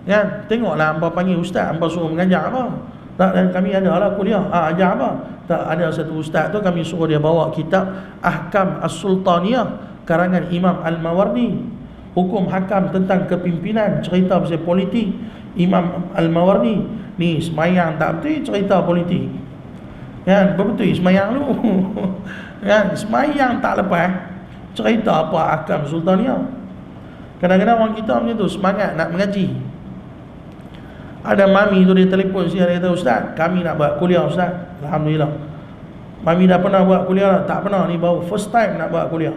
kan? Tengoklah hangpa panggil ustaz, hangpa suruh mengajar apa. Tak, dan kami ada lah kuliah, ajar apa. Tak, ada satu ustaz tu kami suruh dia bawa kitab Ahkam As-Sultaniyah karangan Imam Al-Mawardi, hukum hakam tentang kepimpinan, cerita pasal politik. Imam Al-Mawardi ni semayang tak betul, cerita politik, kan? Betul semayang lu kan? Semayang tak lepas, cerita apa Ahkam Sultaniyah. Kadang-kadang orang kita macam tu, semangat nak mengaji. Ada mami tu dia telefon saya, dia kata, Ustaz, kami nak buat kuliah Ustaz. Alhamdulillah. Mami dah pernah buat kuliah lah? Tak pernah, ni baru first time nak buat kuliah.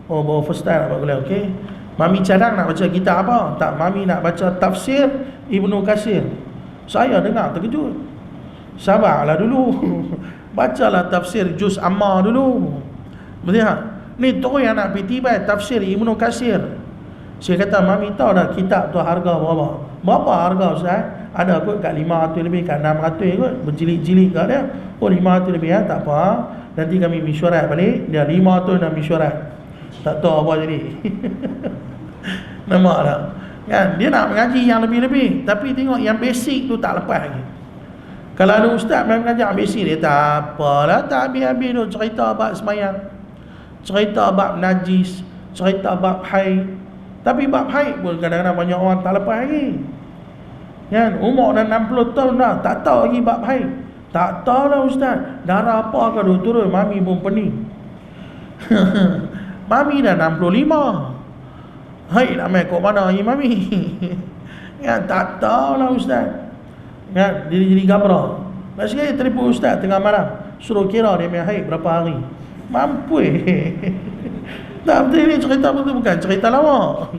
Oh, baru first time nak buat kuliah. Okey. Mami cadang nak baca kitab apa? Tak, mami nak baca tafsir Ibnu Katsir. Saya dengar terkejut. Sabarlah dulu. Bacalah tafsir Juz Amma dulu. Betul tak? Ni terus yang nak pergi tiba tafsir Ibnu Katsir. Saya kata, mami tahu dah kitab tu harga berapa? Berapa harga Ustaz? Ada kot kat 500 lebih, kat 600 kot, berjilid-jilid kat dia. Oh 500 lebih ya, tak apa. Nanti kami mesyuarat balik. Dia 500 dah mesyuarat. Tak tahu apa jadi. Nampak tak? Kan? Dia nak mengaji yang lebih-lebih, tapi tengok yang basic tu tak lepas lagi. Kalau ada ustaz main mengajar basic, dia tak apalah, tak habis-habis tu cerita bab semayang, cerita bab najis, cerita bab haid. Tapi bab haid pun kadang-kadang banyak orang tak lepas lagi, kan? Umur dah 60 tahun dah, tak tahu lagi bab haid. Tak tahu lah ustaz, darah apa ke dah turun, mami pun pening. Mami dah 65, haid nak main kat mana ni mami? Kan? Tak tahu lah ustaz, kan? Dia jadi gabra. Nak sekali telefon ustaz tengah malam, suruh kira dia main haid berapa hari. Mampu tak betul, ni cerita betul, bukan cerita lama,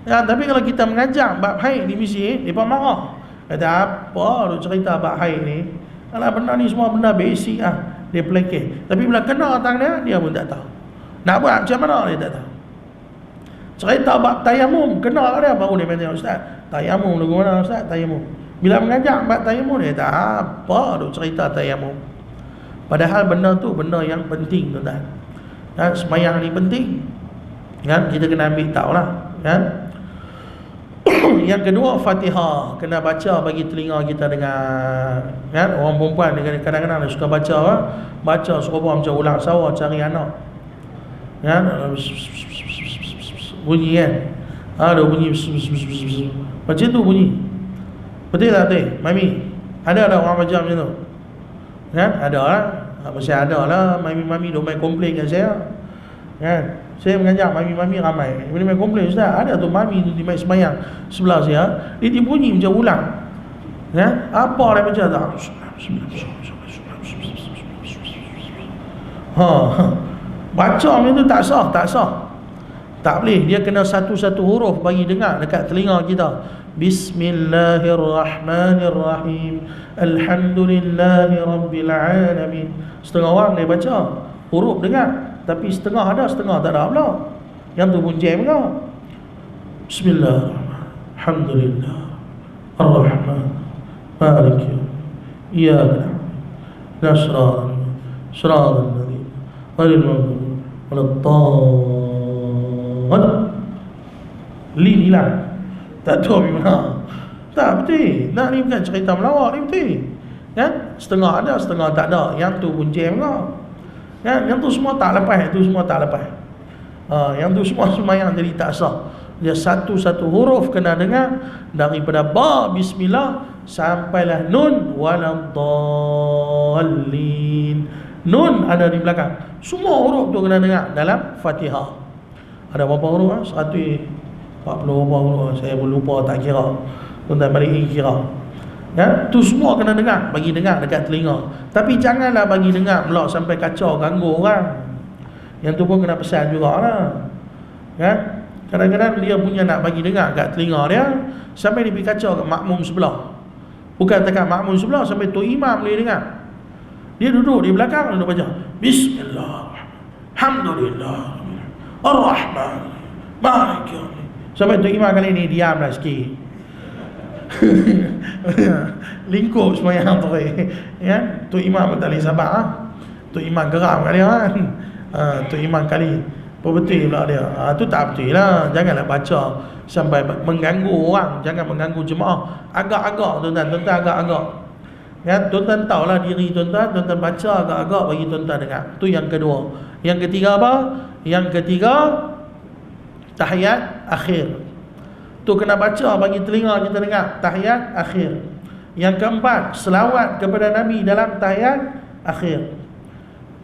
ya. Tapi kalau kita mengajar bab haid di masjid, mereka marah. Kata apa tu cerita bab haid ni? Alah, benda ni semua benda basic lah, dia pelekeh. Tapi bila kena tangan dia pun tak tahu nak buat macam mana, dia tak tahu. Cerita bab tayamum, kena dia baru dia tanya, ustaz, tayamum lagu mana ustaz? Tayamum. Bila mengajar bab tayamum, dia tak apa tu cerita tayamum. Padahal benda tu benda yang penting, tuan-tuan. Kan, semayang ni penting, kan? Kita kena ambil tahu lah, kan? Yang kedua, Fatihah kena baca bagi telinga kita dengar, kan? Orang perempuan kadang-kadang dia suka baca, baca serupa macam ulang sawah cari anak, kan? Bunyi kan? Ada bunyi macam tu bunyi. Betul tak betul? Mami, ada orang baca macam tu? Kan? Ada lah. Masih ada lah mami-mami duk main komplain kat saya, kan? Saya mengajar mami-mami ramai, bila main komplain, ustaz, ada tu mami tu di main semayang sebelah saya, dia bunyi macam ulang, kan? Apa dia baca tak? Baca macam tu tak sah, tak boleh. Dia kena satu-satu huruf bagi dengar dekat telinga kita. Bismillahirrahmanirrahim, Alhamdulillahi Rabbil Alamin. Setengah orang dia baca huruf dengar, tapi setengah ada, setengah tak ada pula. Yang tu pun jam kau. Bismillahirrahmanirrahim, Alhamdulillah Ar-Rahman Malik Iyyaka na'budu Shiratal ladzina ghairil maghdubi waladdallin. Lin hilang, tak tahu mana. Tak betul. Nak ni bukan cerita melawak ni, betul, kan? Setengah ada, setengah tak ada. Yang tu pun jam kau, kan? Yang tu semua tak lepas, itu semua tak lepas. Yang tu semua semayang jadi tak sah. Dia satu-satu huruf kena dengar, daripada ba bismillah sampailah nun waladdallin. Nun ada di belakang. Semua huruf tu kena dengar dalam Fatihah. Ada berapa huruf? 140 berapa huruf, saya pun lupa, tak kira. Tuan-tuan balik kira, kan? Tu semua kena dengar, bagi dengar dekat telinga. Tapi janganlah bagi dengar pula sampai kacau, ganggu orang. Yang tu pun kena pesan jugalah, kan? Kadang-kadang dia punya nak bagi dengar kat telinga dia, sampai dia pergi kacau kat makmum sebelah. Bukan dekat makmum sebelah, sampai tu imam boleh dengar. Dia duduk di belakang, duduk baca Bismillah, Alhamdulillah, Ar-Rahman, Malik. Sampai tu imam kali ni diamlah sikit. Lingkup semayang tu ya? Tu imam tak boleh sabar ha? Tu imam geram kat dia kan. Tu imam kali betul pula dia. Tu tak betul lah. Janganlah baca sampai mengganggu orang, jangan mengganggu jemaah. Agak-agak tuan-tuan, agak-agak ya, tuan-tuan tahulah diri tuan-tuan, tuan-tuan baca agak-agak bagi tuan-tuan dengar. Tu yang kedua. Yang ketiga apa? Yang ketiga, tahiyat akhir. Tu kena baca bagi telinga kita dengar, tahiyat akhir. Yang keempat, selawat kepada Nabi dalam tahiyat akhir.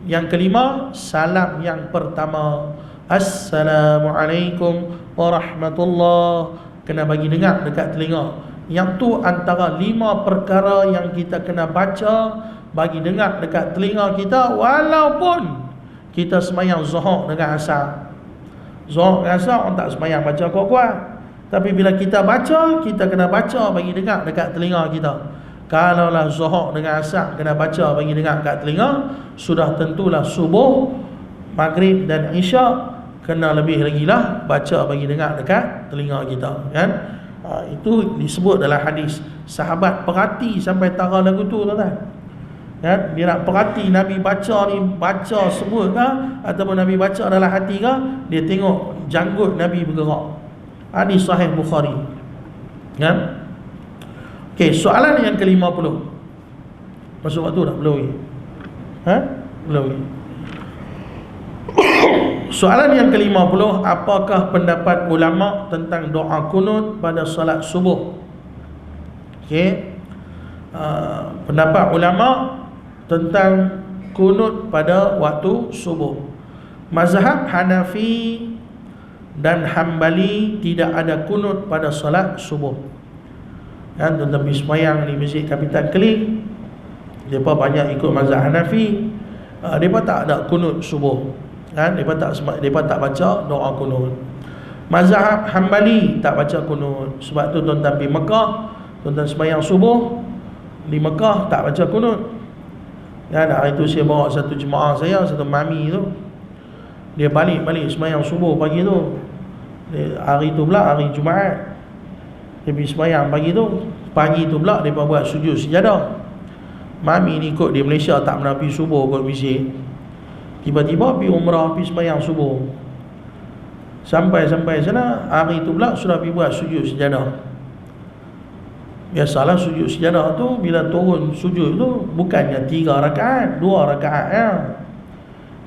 Yang kelima, salam yang pertama, Assalamualaikum warahmatullahi, kena bagi dengar dekat telinga. Yang tu antara 5 perkara yang kita kena baca bagi dengar dekat telinga kita, walaupun kita semayang zuhur dengan asar. Zuhur dengan asar orang tak semayang baca kuat-kuat, tapi bila kita baca, kita kena baca bagi dengar dekat telinga kita. Kalaulah zuhur dengan asar kena baca bagi dengar dekat telinga, sudah tentulah subuh, maghrib dan isyak kena lebih lagi lah baca bagi dengar dekat telinga kita kan. Itu disebut dalam hadis. Sahabat perhati sampai tara lagu tu tuan-tuan kan. Dia nak perhati Nabi baca ni, baca sebut ke ataupun Nabi baca dalam hati ke. Dia tengok janggut Nabi bergerak. Hadis sahih Bukhari kan. Okey, soalan yang ke-50. Masuk waktu dah? Belum lagi? Belum lagi. Soalan yang ke-50, apakah pendapat ulama tentang doa kunut pada solat subuh? Okey. Pendapat ulama tentang kunut pada waktu subuh. Mazhab Hanafi dan Hambali tidak ada kunut pada solat subuh. Kan, tuan-tuan pergi semayang di Masjid Kapitan Keling, mereka banyak ikut mazhab Hanafi. Mereka tak ada kunut subuh kan, mereka tak baca doa kunut. Mazhab Hambali tak baca kunut. Sebab tu tuan-tuan pergi Mekah, tuan-tuan semayang subuh di Mekah tak baca kunut kan. Hari tu saya bawa satu jemaah saya, satu mami tu, dia balik semayang subuh pagi tu. Hari tu pula hari Jumaat, dia pergi semayang pagi tu. Pagi tu pula dia buat sujud sejadah. Mami ni ikut di Malaysia tak pernah pergi subuh kot masjid. Tiba-tiba pergi umrah, pergi semayang subuh. Sampai sana, hari tu pula sudah pergi buat sujud sejadah. Biasalah sujud sejadah tu, bila turun sujud tu bukannya 3 rakaat, 2 rakaat ya.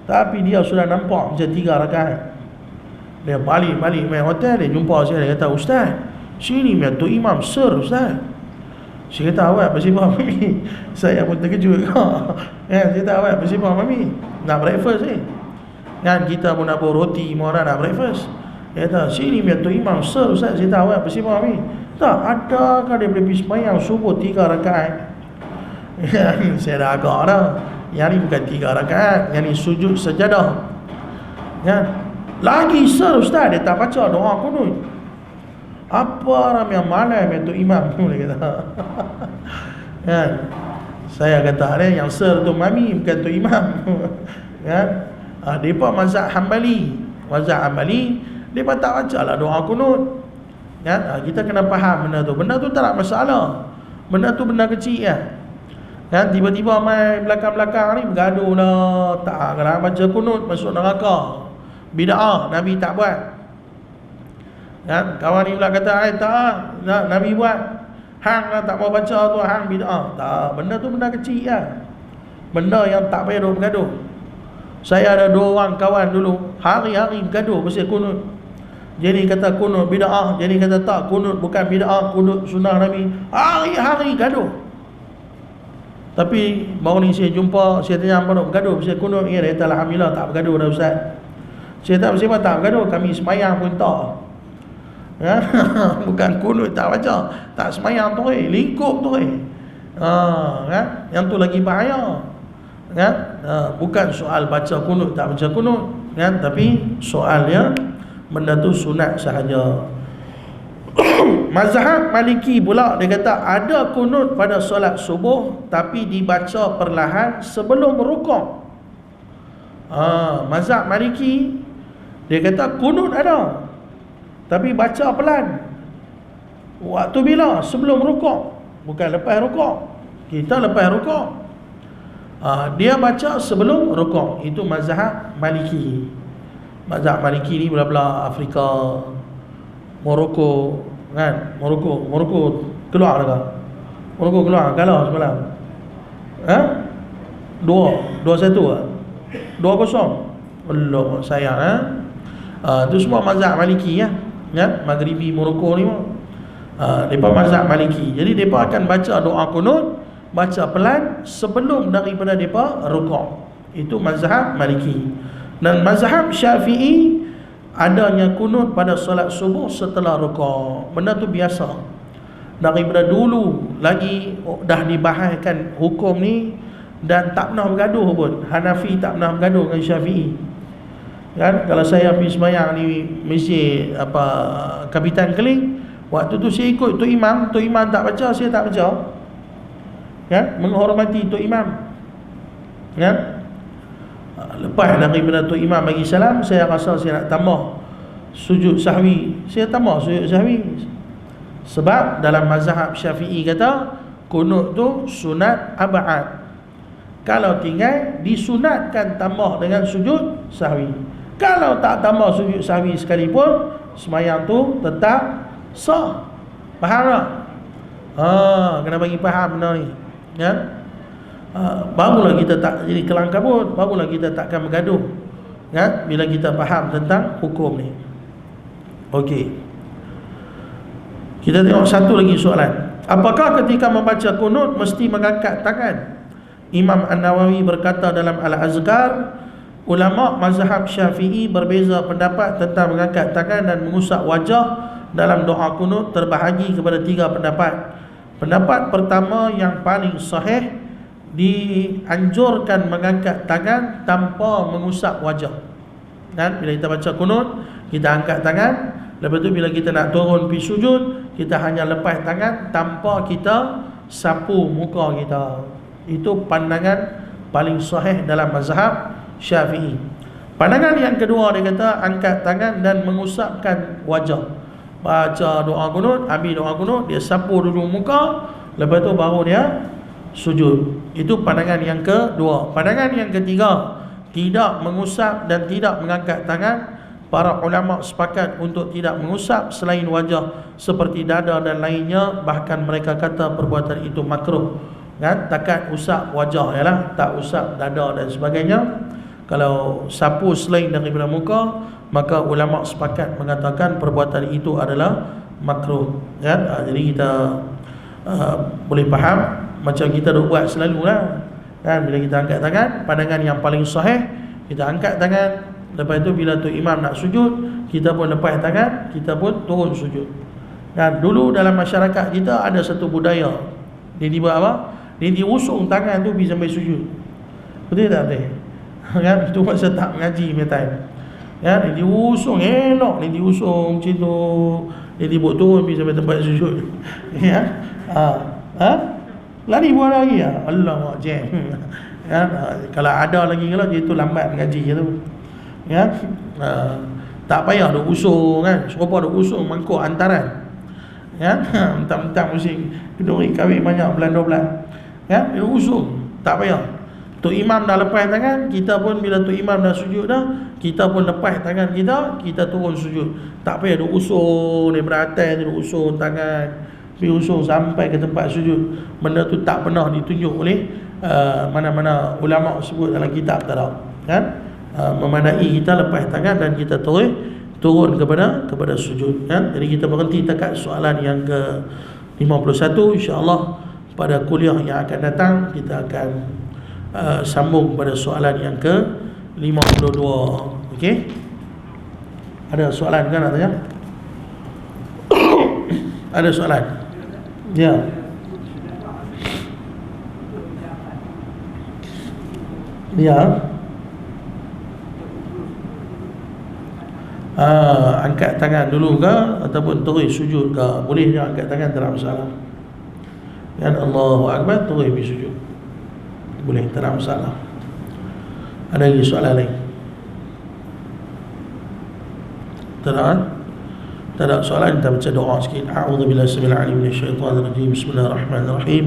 Tapi dia sudah nampak macam 3 rakaat. Dia balik main hotel, dia jumpa saya, dia kata, Ustaz, sini punya tu imam sir Ustaz. Saya kata, awak bersibah mami. Saya pun terkejut. Saya kata, awak bersibah mami, nak breakfast kan, kita pun nak bawa roti, orang nak breakfast. Dia kata, sini punya tu imam sir Ustaz. Saya kata, awak bersibah mami. Tak, adakah dia boleh pergi semayang subuh 3 rakaat? Saya dah agak dah. Yang ni bukan 3 rakaat, yang ni sujud sejadah kan. Lagi sir Ustaz, dia tak baca doa kunut. Apa orang yang malam itu imam tu, dia kata. Kan? Saya kata dia yang sir tu mami, bukan tu imam. Kan? Depa mazhab Hambali. Mazhab Hambali, depa tak baca lah doa kunut. Kan? Kita kena faham benda tu. Benda tu tak ada masalah. Benda tu benda kecil ya. Kan? Tiba-tiba main belakang-belakang ni bergaduh lah. Tak kena baca kunut, masuk neraka. Bid'ah, Nabi tak buat. Kan? Kawan ni pula kata, tak, Nabi buat. Hang lah tak mau baca tu, hang bid'ah. Tak, benda tu benda kecil lah. Benda yang tak payah bergaduh. Saya ada 2 orang kawan dulu, hari-hari bergaduh pasal kunut. Jadi kata kunut bid'ah, jadi kata tak, kunut bukan bid'ah, kunut sunnah Nabi. Hari-hari gaduh. Tapi baru ni saya jumpa, saya tanya apa nak bergaduh pasal kunut ni. Dia kata, alhamdulillah tak bergaduh dah Ustaz. Saya tak bersama tak bergaduh, kami semayang pun tak. Ya? Bukan kunut tak baca, tak semayang tu lingkup tu kan? Yang tu lagi bahaya kan? Bukan soal baca kunut tak baca kunut kan, tapi soalnya benda tu sunat sahaja. Mazhab Maliki pula dia kata ada kunut pada solat subuh tapi dibaca perlahan sebelum rukuk. Mazhab Maliki dia kata kunut ada tapi baca pelan. Waktu bila? Sebelum rukuk, bukan lepas rukuk. Kita lepas rukuk, dia baca sebelum rukuk. Itu mazhab Maliki. Mazhab Maliki ni belah-belah Afrika, Morocco kan. Morocco keluar dah. Morocco keluar kalah semalam. 2-1 2-0. Allah sayang tu semua mazhab Maliki ya. Maghribi Morocco ni mereka mazhab Maliki. Jadi mereka akan baca doa kunut, baca pelan sebelum daripada mereka rukuk. Itu mazhab Maliki. Dan mazhab Syafi'i adanya kunut pada solat subuh setelah rukuk. Benda tu biasa. Daripada dulu lagi dah dibahaskan hukum ni dan tak pernah bergaduh pun. Hanafi tak pernah bergaduh dengan Syafi'i. Kan kalau saya pergi sembahyang di masjid Kapitan Keling, waktu tu saya ikut Tok Imam tak baca, saya tak baca. Kan? Menghormati Tok Imam. Kan? Lepas daripada Tok Imam bagi salam, saya rasa saya nak tambah sujud sahwi. Saya tambah sujud sahwi. Sebab dalam mazhab Syafi'i kata kunut tu sunat ab'ad. Kalau tinggal disunatkan tambah dengan sujud sahwi. Kalau tak tambah sujud sahwi sekalipun, sembahyang tu tetap sah. Faham tak? Kena bagi faham benda ni. Ya? Barulah kita tak jadi kelang kabut, barulah kita takkan bergaduh. Ya? Bila kita faham tentang hukum ni. Okey. Kita tengok satu lagi soalan. Apakah ketika membaca kunut mesti mengangkat tangan? Imam An-Nawawi berkata dalam Al-Azkar, ulama mazhab Syafi'i berbeza pendapat tentang mengangkat tangan dan mengusap wajah dalam doa kunut terbahagi kepada 3 pendapat. Pendapat pertama yang paling sahih, dianjurkan mengangkat tangan tanpa mengusap wajah. Dan bila kita baca kunut, kita angkat tangan. Lepas tu bila kita nak turun pergi sujud, kita hanya lepas tangan tanpa kita sapu muka kita. Itu pandangan paling sahih dalam mazhab Syafi'i. Pandangan yang kedua dia kata angkat tangan dan mengusapkan wajah. Baca doa kunut, ambil doa kunut, dia sapu dulu muka, lepas tu baru dia sujud. Itu pandangan yang kedua. Pandangan yang ketiga, tidak mengusap dan tidak mengangkat tangan. Para ulama sepakat untuk tidak mengusap selain wajah seperti dada dan lainnya. Bahkan mereka kata perbuatan itu makruh. Kan? Takat usap wajah ialah, tak usap dada dan sebagainya. Kalau sapu selain daripada muka, maka ulama sepakat mengatakan perbuatan itu adalah makruh. Kan? Jadi kita boleh faham macam kita dah buat selalu lah. Kan? Bila kita angkat tangan, pandangan yang paling sahih, kita angkat tangan. Lepas tu bila tu imam nak sujud, kita pun lepas tangan, kita pun turun sujud. Dan dulu dalam masyarakat kita ada satu budaya. Dia dibuat apa? Dia diusung tangan tu pergi sampai sujud. Betul tak betul? Kan? Itu masa tak mengaji metai. Ya, dia diusung elok, dia diusung macam tu. Dia dibuat turun pergi sampai tempat sujud. Ya. Lari buat lagi ya. Allah jam. Ya, kalau ada lagi kalau dia tu lambat mengaji tu. Ya, tak payah duk usung kan, serupa duk usung mangkuk antaran. Ya, mentang-mentang musim keduri kahwin banyak belan-12. Ya, dia usung, tak payah. Tok imam dah lepas tangan, kita pun bila tok imam dah sujud dah, kita pun lepas tangan kita, kita turun sujud. Tak payah duk usung daripada atas duk usung tangan, pergi usung sampai ke tempat sujud. Benda tu tak pernah ditunjuk oleh mana-mana ulama sebut dalam kitab tak ada. Kan? Memadai kita lepas tangan dan kita turun kepada sujud. Ya? Jadi kita berhenti dekat soalan yang ke-51. InsyaAllah pada kuliah yang akan datang kita akan sambung pada soalan yang ke-52. Okey? Ada soalan kan nak tanya? Ada soalan? Ya. Ya. angkat tangan dulu ke ataupun terus sujud ke? Boleh je angkat tangan, tak ada masalah. Kan Allahu Akbar terus pergi sujud, boleh, tak ada masalah. Ada lagi soalan lain? Tak ada? Tak ada soalan, kita baca doa sikit. A'udzubillahi samil alim minasyaitonir rajim. Bismillahirrahmanirrahim.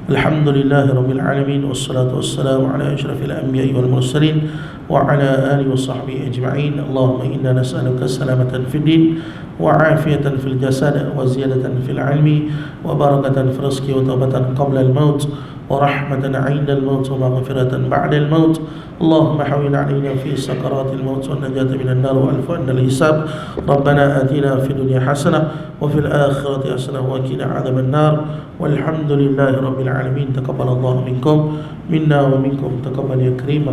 Alhamdulillahirabbil alamin wassalatu wassalamu ala asyrafil anbiya'i wal mursalin wa ala alihi wa sahbihi ajma'in. Allahumma inna nas'aluka salamatan fid din wa afiyatan fil jasad wa ziyadatan fil ilmi wa barakatan fil rizqi wa taubatan qabla al maut wa rahmatan 'inda al maut wa maghfiratan ba'da al maut. اللهم حول علينا في سكرات الموت والنجاة من النار والعفو عند الحساب. ربنا آتنا في الدنيا حسنة وفي الآخرة حسنة وقنا عذاب النار. والحمد لله رب العالمين. تقبل الله منكم منا ومنكم، تقبل يا كريم.